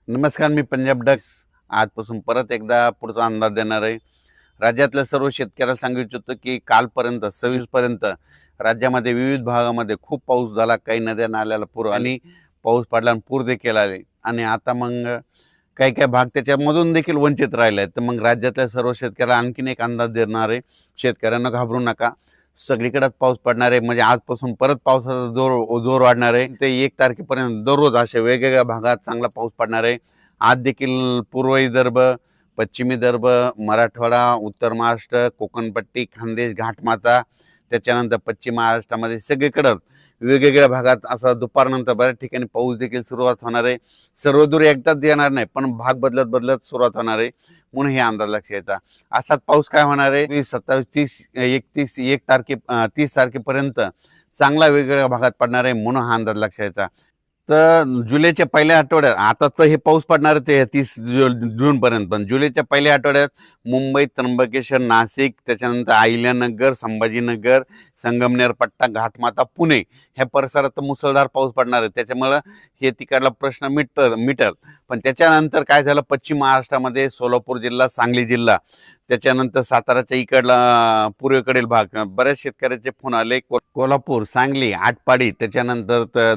नमस्कार, मी पंजाब डक्स आजपासून परत एकदा पुढचा अंदाज देणार आहे. राज्यातल्या सर्व शेतकऱ्याला सांगू इच्छितो की कालपर्यंत 26 पर्यंत राज्यामध्ये विविध भागामध्ये खूप पाऊस झाला. काही नद्या नाल्याला पूर आणि पाऊस पडला आणि पूर देखील आले आणि आता मग काही काही भाग त्याच्यामधून देखील वंचित राहिले आहेत. तर मग राज्यातल्या सर्व शेतकऱ्याला आणखीन एक अंदाज देणार आहे. शेतकऱ्यांना घाबरू नका. सगळीकडेच पाऊस पडणार आहे. म्हणजे आजपासून परत पावसाचा जोर जोर वाढणार आहे. ते 1 तारखेपर्यंत दररोज अशा वेगवेगळ्या भागात चांगला पाऊस पडणार आहे. आज देखील पूर्व विदर्भ, पश्चिम विदर्भ, मराठवाडा, उत्तर महाराष्ट्र, कोकणपट्टी, खानदेश, घाटमाता, त्याच्यानंतर पश्चिम महाराष्ट्रामध्ये सगळीकडं वेगवेगळ्या भागात असा दुपारनंतर बऱ्याच ठिकाणी पाऊस देखील सुरुवात होणार आहे. सर्वदूर एकदाच येणार नाही, पण भाग बदलत बदलत सुरुवात होणार आहे. म्हणून हे अंदाज लक्षात घ्यायचा. असाच पाऊस काय होणार आहे 27, 30, 31, 30 तारखेपर्यंत चांगला वेगवेगळ्या भागात पडणार आहे. म्हणून हा अंदाज लक्षात घ्यायचा. तर जुलैच्या पहिल्या आठवड्यात आता तर हे पाऊस पडणार ते 30 जूनपर्यंत, पण जुलैच्या पहिल्या आठवड्यात मुंबई, त्र्यंबकेश्वर, नाशिक, त्याच्यानंतर अहिल्यानगर, संभाजीनगर, संगमनेर पट्टा, घाटमाता, पुणे ह्या परिसरात तर मुसळधार पाऊस पडणार आहे. त्याच्यामुळं हे तिकडला प्रश्न मिटल. पण त्याच्यानंतर काय झालं, पश्चिम महाराष्ट्रामध्ये सोलापूर जिल्हा, सांगली जिल्हा, त्याच्यानंतर साताराच्या इकडला पूर्वेकडील भाग बऱ्याच शेतकऱ्याचे फोन आले. कोल्हापूर, सांगली, आटपाडी, त्याच्यानंतर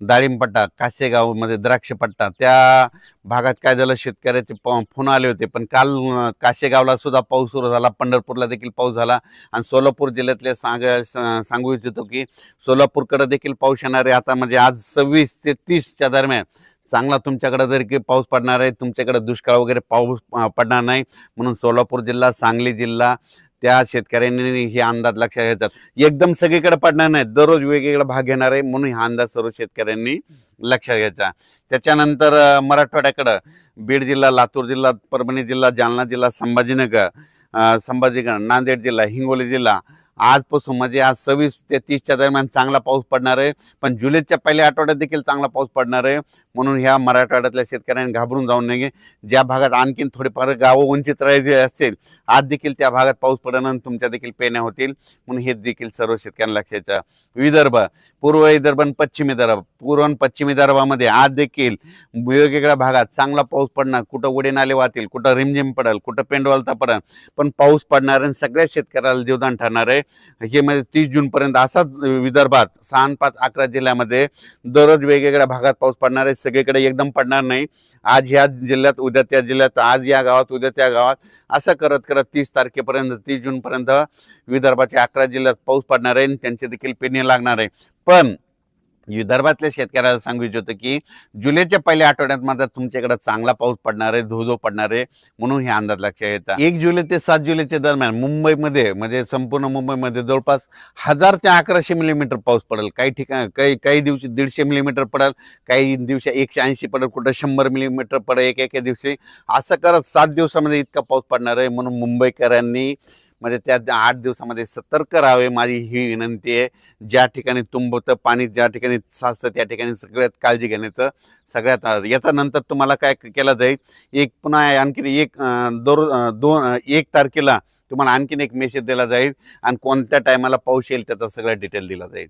डाळिंबपट्टा, कासेगावमध्ये द्राक्षपट्टा, त्या भागात काय झालं, शेतकऱ्याचे फोन आले होते. पण काल कासेगावला सुद्धा पाऊस सुरू झाला, पंढरपूरला देखील पाऊस झाला आणि सोलापूर जिल्ह्यातले सांगू इच्छितो की सोलापूरकडे देखील पाऊस येणार आहे. आता म्हणजे आज 26 ते 30च्या दरम्यान चांगला तुमच्याकडे जरी पाऊस पडणार आहे. तुमच्याकडे दुष्काळ वगैरे पाऊस पडणार नाही. म्हणून सोलापूर जिल्हा, सांगली जिल्हा, त्या शेतकऱ्यांनी हे अंदाज लक्षात घ्यायचा. एकदम सगळीकडे पडणार नाही, दररोज वेगवेगळा भाग घेणार आहे. म्हणून हा अंदाज सर्व शेतकऱ्यांनी लक्षात घ्यायचा. त्याच्यानंतर मराठवाड्याकडं बीड जिल्हा, लातूर जिल्हा, परभणी जिल्हा, जालना जिल्हा, संभाजीनगर, नांदेड जिल्हा, हिंगोली जिल्हा आजपासून म्हणजे आज 26 ते 30च्या दरम्यान चांगला पाऊस पडणार आहे. पण जुलैच्या पहिल्या आठवड्यात देखील चांगला पाऊस पडणार आहे. म्हणून ह्या मराठवाड्यातल्या शेतकऱ्यांनी घाबरून जाऊ नये. ज्या भागात आणखीन थोडेफार गावं वंचित राहायचे असतील, आज देखील त्या भागात पाऊस पडल्यानंतर तुमच्या देखील पेरण्या होतील. म्हणून हे देखील सर्व शेतकऱ्यांना लक्षात. विदर्भ, पूर्व विदर्भ आणि पश्चिम विदर्भ, पूर्व आणि पश्चिम विदर्भामध्ये आज देखील वेगवेगळ्या भागात चांगला पाऊस पडणार. कुठं उडे नाले वाहतील, कुठं रिमझिम पडेल, कुठं पेंडवलता पडेल, पण पाऊस पडणार आणि सगळ्या शेतकऱ्याला जीवदान ठरणार आहे. हे म्हणजे 30 जूनपर्यंत असाच विदर्भात 6, 5, 11 जिल्ह्यामध्ये दररोज वेगवेगळ्या भागात पाऊस पडणार आहे. सगळीकडे एकदम पडणार नाही. आज ह्या जिल्ह्यात, उद्या त्या जिल्ह्यात, आज या गावात, उद्या त्या गावात, असं करत करत 30 तारखेपर्यंत, 30 जूनपर्यंत विदर्भाच्या 11 जिल्ह्यात पाऊस पडणार आहे. त्यांची देखील पेरणी लागणार आहे. पण विदर्भातल्या शेतकऱ्याला सांगू इच्छितो की जुलैच्या पहिल्या आठवड्यात मात्र तुमच्याकडे चांगला पाऊस पडणार आहे, धो पडणार आहे. म्हणून हे अंदाज लक्षात घ्यायचा. 1 जुलै ते 7 जुलैच्या दरम्यान मुंबईमध्ये, म्हणजे संपूर्ण मुंबईमध्ये जवळपास 1000 ते 1100 मिलीमीटर पाऊस पडेल. काही ठिकाणी काही दिवशी 150 मिलीमीटर पडेल, काही दिवशी 180 पडेल, कुठं 100 मिलीमीटर पडेल एका दिवशी. असं करत 7 दिवसामध्ये इतका पाऊस पडणार आहे. म्हणून मुंबईकरांनी म्हणजे त्या 8 दिवसामध्ये सतर्क राहावे, माझी ही विनंती आहे. ज्या ठिकाणी तुंबतं पाणी, ज्या ठिकाणी साचतं, त्या ठिकाणी सगळ्यात काळजी घेण्याचं सगळ्यात. याच्यानंतर तुम्हाला काय केलं जाईल, पुन्हा आणखीन 1 तारखेला तुम्हाला आणखीन एक मेसेज दिला जाईल आणि कोणत्या टायमाला पाऊस येईल त्याचा सगळा डिटेल दिला जाईल.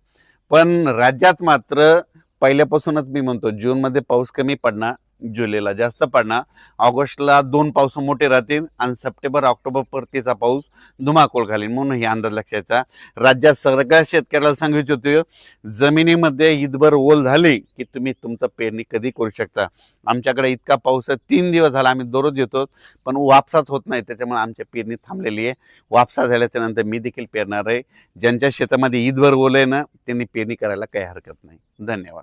पण राज्यात मात्र पहिल्यापासूनच मी म्हणतो, जूनमध्ये पाऊस कमी पडणार, जुलैला जास्त पडणार, ऑगस्टला 2 पाऊस मोठे राहतील आणि सप्टेंबर, ऑक्टोबर परतीचा पाऊस धुमाकूळ घालील. म्हणून हे अंदाज लक्षाचा. राज्यात सगळ्या शेतकऱ्याला सांगू इच्छितो, जमिनीमध्ये ईदभर ओल झाली की तुम्ही तुमचं पेरणी कधी करू शकता. आमच्याकडे इतका पाऊस आहे, 3 दिवस झाला आम्ही दररोज येतो, पण वापसाच होत नाही. त्याच्यामुळे आमच्या पेरणी थांबलेली आहे. वापसा झाल्याच्या नंतर मी देखील पेरणार आहे. ज्यांच्या शेतामध्ये ईदभर ओल आहे ना, त्यांनी पेरणी करायला काही हरकत नाही. धन्यवाद.